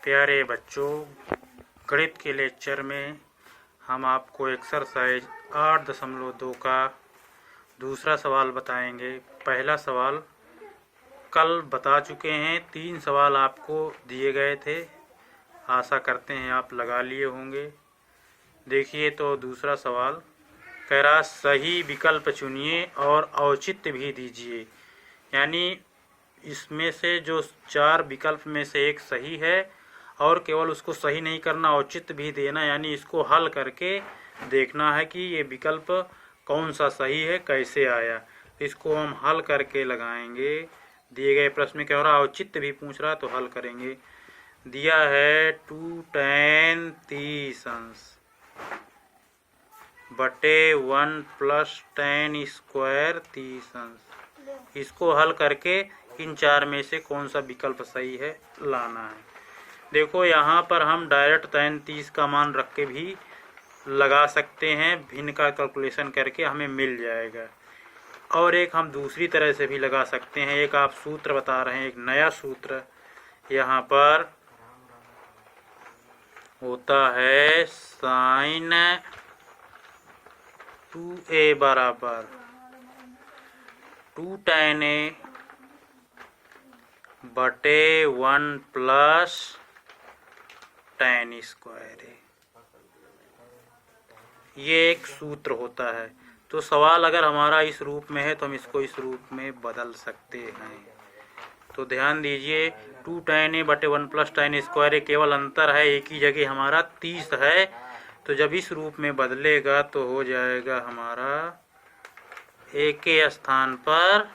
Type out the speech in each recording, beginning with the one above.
प्यारे बच्चों, गणित के लेक्चर में हम आपको एक्सरसाइज 8.2 का दूसरा सवाल बताएंगे। पहला सवाल कल बता चुके हैं, 3 सवाल आपको दिए गए थे। आशा करते हैं आप लगा लिए होंगे। देखिए तो दूसरा सवाल कह रहा सही विकल्प चुनिए और औचित्य भी दीजिए। यानी इसमें से जो 4 विकल्प में से एक सही है और केवल उसको सही नहीं करना, औचित्य भी देना, यानी इसको हल करके देखना है कि ये विकल्प कौन सा सही है, कैसे आया। इसको हम हल करके लगाएंगे। दिए गए प्रश्न में क्या हो रहा, औचित्य भी पूछ रहा, तो हल करेंगे। दिया है 2 tan 30 अंश बटे 1 + tan स्क्वायर 30 अंश। इसको हल करके इन 4 में से कौन सा विकल्प सही है लाना है। देखो यहाँ पर हम डायरेक्ट tan 30 का मान रख के भी लगा सकते हैं, भिन्न का कैलकुलेशन करके हमें मिल जाएगा। और एक हम दूसरी तरह से भी लगा सकते हैं। एक आप सूत्र बता रहे हैं, एक नया सूत्र यहाँ पर होता है sin 2a बराबर 2 tan a बटे 1 + tan स्क्वायर है। ये एक सूत्र होता है। तो सवाल अगर हमारा इस रूप में है तो हम इसको इस रूप में बदल सकते हैं। तो ध्यान दीजिए, 2 tan a बटे 1 + tan स्क्वायर, केवल अंतर है एक ही जगह हमारा 30 है। तो जब इस रूप में बदलेगा तो हो जाएगा हमारा a के स्थान पर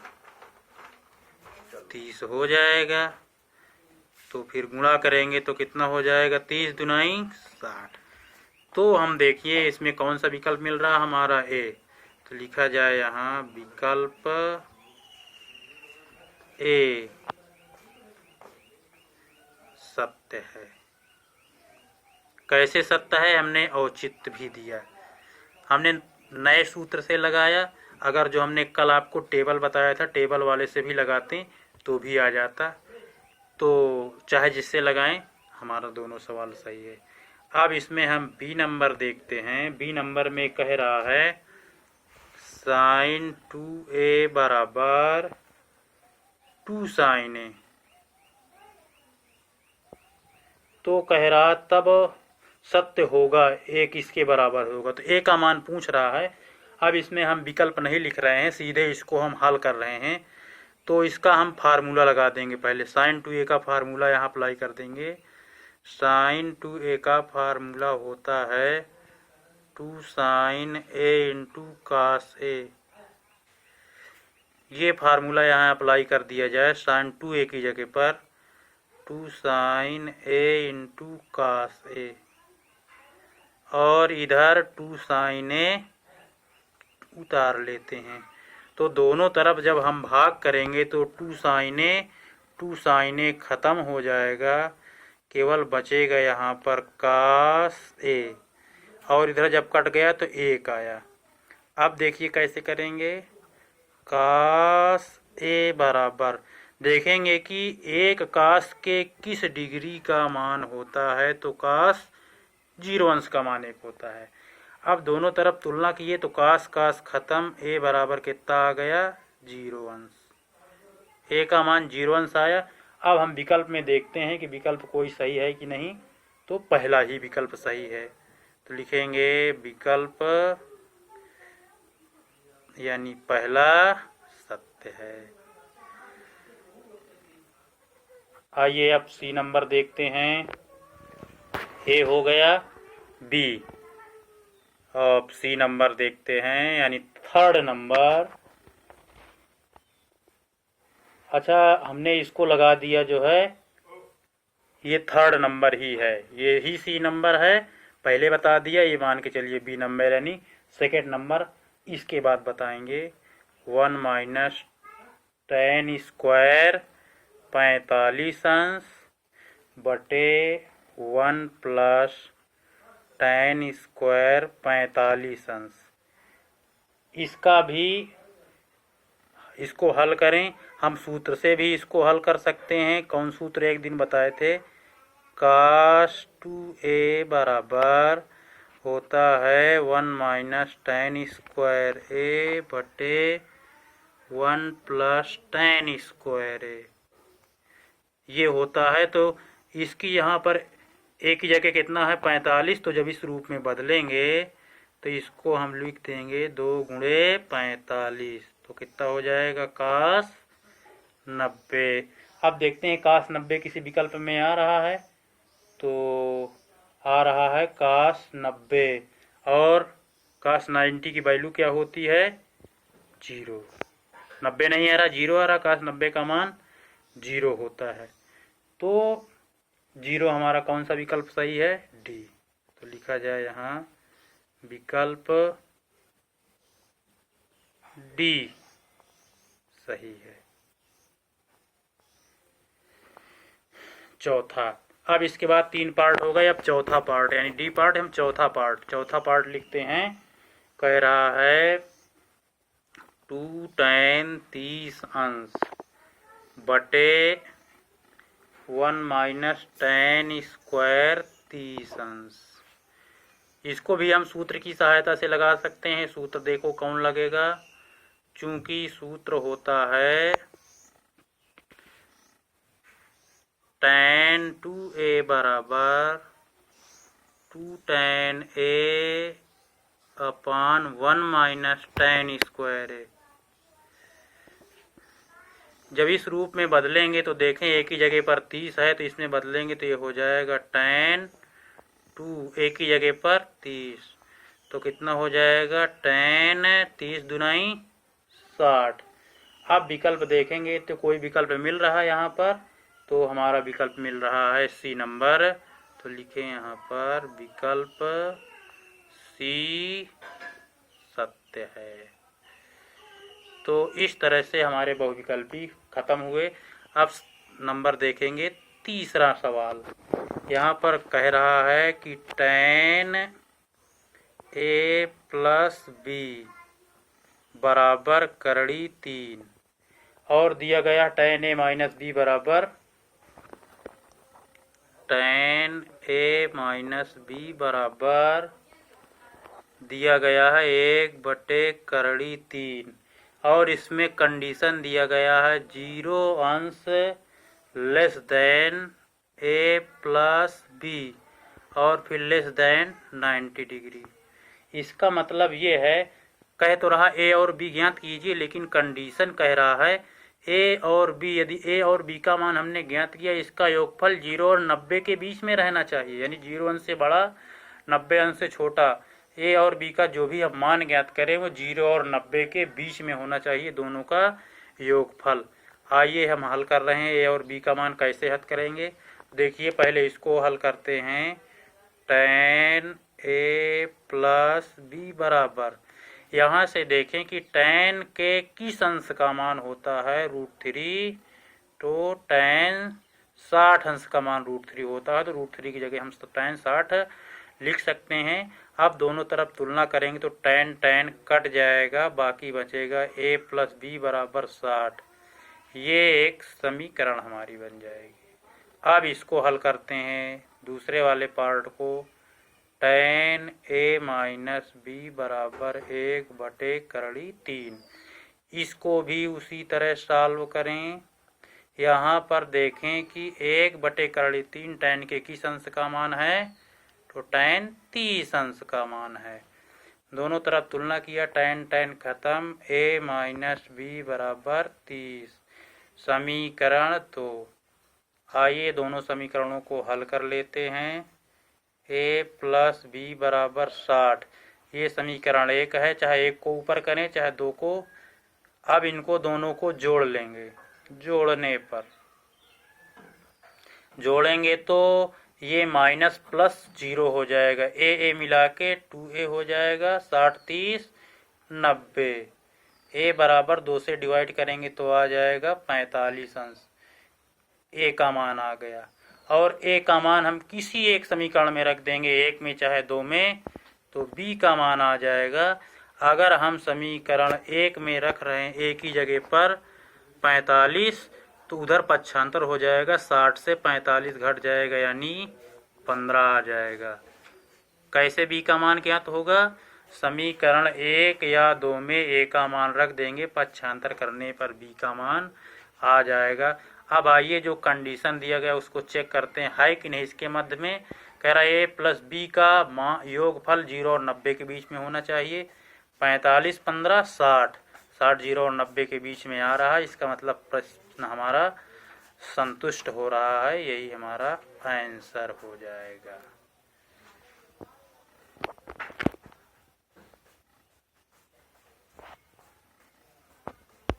30 हो जाएगा। तो फिर गुणा करेंगे तो कितना हो जाएगा, 30 दूनी 60। तो हम देखिए इसमें कौन सा विकल्प मिल रहा हमारा ए। तो लिखा जाए यहाँ विकल्प ए सत्य है। कैसे सत्य है, हमने औचित्य भी दिया, हमने नए सूत्र से लगाया। अगर जो हमने कल आपको टेबल बताया था, टेबल वाले से भी लगाते तो भी आ जाता। तो चाहे जिससे लगाएं, हमारा दोनों सवाल सही है। अब इसमें हम बी नंबर देखते हैं। बी नंबर में कह रहा है sin 2a बराबर 2 sin a। तो कह रहा तब सत्य होगा, एक इसके बराबर होगा। तो ए का मान पूछ रहा है। अब इसमें हम विकल्प नहीं लिख रहे हैं, सीधे इसको हम हल कर रहे हैं। तो इसका हम फार्मूला लगा देंगे। पहले sin 2a का फार्मूला यहाँ अप्लाई कर देंगे। sin 2a का फार्मूला होता है 2 sin a × cos a। ये फार्मूला यहाँ अप्लाई कर दिया जाए sin 2a की जगह पर 2 sin a × cos a, और इधर 2 sin a उतार लेते हैं। तो दोनों तरफ जब हम भाग करेंगे तो 2 sin a खत्म हो जाएगा, केवल बचेगा यहाँ पर cos a, और इधर जब कट गया तो 1 आया। अब देखिए कैसे करेंगे। cos a बराबर देखेंगे कि एक cos के किस डिग्री का मान होता है, तो cos 0 अंश का मान 1 होता है। अब दोनों तरफ तुलना किए तो cos खत्म, a बराबर कितना आ गया, 0 अंश। a का मान 0 अंश आया। अब हम विकल्प में देखते हैं कि विकल्प कोई सही है कि नहीं। तो पहला ही विकल्प सही है। तो लिखेंगे विकल्प यानी पहला सत्य है। आइए अब सी नंबर देखते हैं। ए हो गया, बी। अब सी नंबर देखते हैं, यानी थर्ड नंबर। अच्छा, हमने इसको लगा दिया जो है, ये थर्ड नंबर ही है, ये ही सी नंबर है। पहले बता दिया, ये मान के चलिए बी नंबर यानी सेकेंड नंबर। इसके बाद बताएंगे 1 - tan स्क्वायर 45 अंश बटे 1 + tan स्क्वायर 45 अंश। इसका भी इसको हल करें। हम सूत्र से भी इसको हल कर सकते हैं। कौन सूत्र एक दिन बताए थे, cos 2a बराबर होता है 1 माइनस tan स्क्वायर a बटे 1 प्लस tan स्क्वायर a, ये होता है। तो इसकी यहाँ पर एक की जगह कितना है 45, तो जब इस रूप में बदलेंगे तो इसको हम लिख देंगे 2 गुणे 45, तो कितना हो जाएगा cos 90। अब देखते हैं cos 90 किसी विकल्प में आ रहा है, तो आ रहा है cos 90 और cos 90 की वैल्यू क्या होती है 0। 90 नहीं आ रहा, 0 आ रहा, cos 90 का मान 0 होता है। तो 0 हमारा कौन सा विकल्प सही है डी। तो लिखा जाए यहाँ विकल्प डी सही है। चौथा, अब इसके बाद 3 पार्ट हो गए, अब चौथा पार्ट यानी डी पार्ट, हम चौथा पार्ट लिखते हैं। कह रहा है 2 tan 30 अंश बटे 1 माइनस tan स्क्वायर 30 अंश। इसको भी हम सूत्र की सहायता से लगा सकते हैं। सूत्र देखो कौन लगेगा, चूंकि सूत्र होता है tan 2a बराबर 2 tan a upon 1 minus tan square a। जब इस रूप में बदलेंगे तो देखें एक ही जगह पर 30 है, तो इसमें बदलेंगे तो ये हो जाएगा tan 2, एक ही जगह पर 30, तो कितना हो जाएगा tan 30 दुनाई 60। अब विकल्प देखेंगे तो कोई विकल्प मिल रहा है यहाँ पर, तो हमारा विकल्प मिल रहा है सी नंबर। तो लिखें यहाँ पर विकल्प सी सत्य है। तो इस तरह से हमारे बहुविकल्पी खत्म हुए। अब नंबर देखेंगे तीसरा सवाल। यहाँ पर कह रहा है कि tan a प्लस b बराबर करड़ी 3 और दिया गया tan a माइनस b बराबर tan a माइनस b बराबर दिया गया है 1 बटे करड़ी 3 और इसमें कंडीशन दिया गया है 0 अंश less than a plus b और फिर लेस देन 90 डिग्री। इसका मतलब ये है, कह तो रहा a और b ज्ञात कीजिए, लेकिन कंडीशन कह रहा है a और b, यदि a और b का मान हमने ज्ञात किया, इसका योगफल 0 और 90 के बीच में रहना चाहिए, यानी 0 अंश से बड़ा 90 अंश से छोटा। a और b का जो भी हम मान ज्ञात करें वो 0 और 90 के बीच में होना चाहिए, दोनों का योगफल। आइए हम हल कर रहे हैं। a और b का मान कैसे हल करेंगे, देखिए पहले इसको हल करते हैं। tan a प्लस b बराबर, यहाँ से देखें कि tan के किस अंश का मान होता है √3, तो tan 60 अंश का मान √3 होता है, तो √3 की जगह हम tan 60 लिख सकते हैं। अब दोनों तरफ तुलना करेंगे तो tan कट जाएगा, बाकी बचेगा a प्लस b बराबर 60। ये एक समीकरण हमारी बन जाएगी। अब इसको हल करते हैं दूसरे वाले पार्ट को। tan a माइनस b बराबर 1 बटे करड़ी 3, इसको भी उसी तरह सॉल्व करें। यहाँ पर देखें कि 1 बटे करड़ी 3 tan के किस अंश का मान है, तो tan 30 अंश का मान है। दोनों तरफ तुलना किया, tan खत्म, a माइनस b बराबर 30 समीकरण। तो आइए दोनों समीकरणों को हल कर लेते हैं। a प्लस b बराबर 60, ये समीकरण 1 है, चाहे एक को ऊपर करें चाहे दो को। अब इनको दोनों को जोड़ लेंगे, जोड़ेंगे तो ये माइनस प्लस 0 हो जाएगा, a मिला के 2a हो जाएगा, 60 30 90। a बराबर 2 से डिवाइड करेंगे तो आ जाएगा 45 अंश, a का मान आ गया। और a का मान हम किसी एक समीकरण में रख देंगे, एक में चाहे दो में, तो b का मान आ जाएगा। अगर हम समीकरण 1 में रख रहे हैं a की जगह पर 45, तो उधर पक्षांतर हो जाएगा, 60 से 45 घट जाएगा यानी 15 आ जाएगा। कैसे बी का मान ज्ञात होगा? समीकरण 1 या 2 में ए का मान रख देंगे, पक्षांतर करने पर बी का मान आ जाएगा। अब आइए जो कंडीशन दिया गया उसको चेक करते हैं, है कि नहीं इसके मध्य में। कह रहा है ए प्लस बी का योगफल 0 और 90 के बीच में होना चाहिए। 45 15 60, 60 0 और 90 के बीच में आ रहा है। इसका मतलब प्रश्न हमारा संतुष्ट हो रहा है, यही हमारा आंसर हो जाएगा।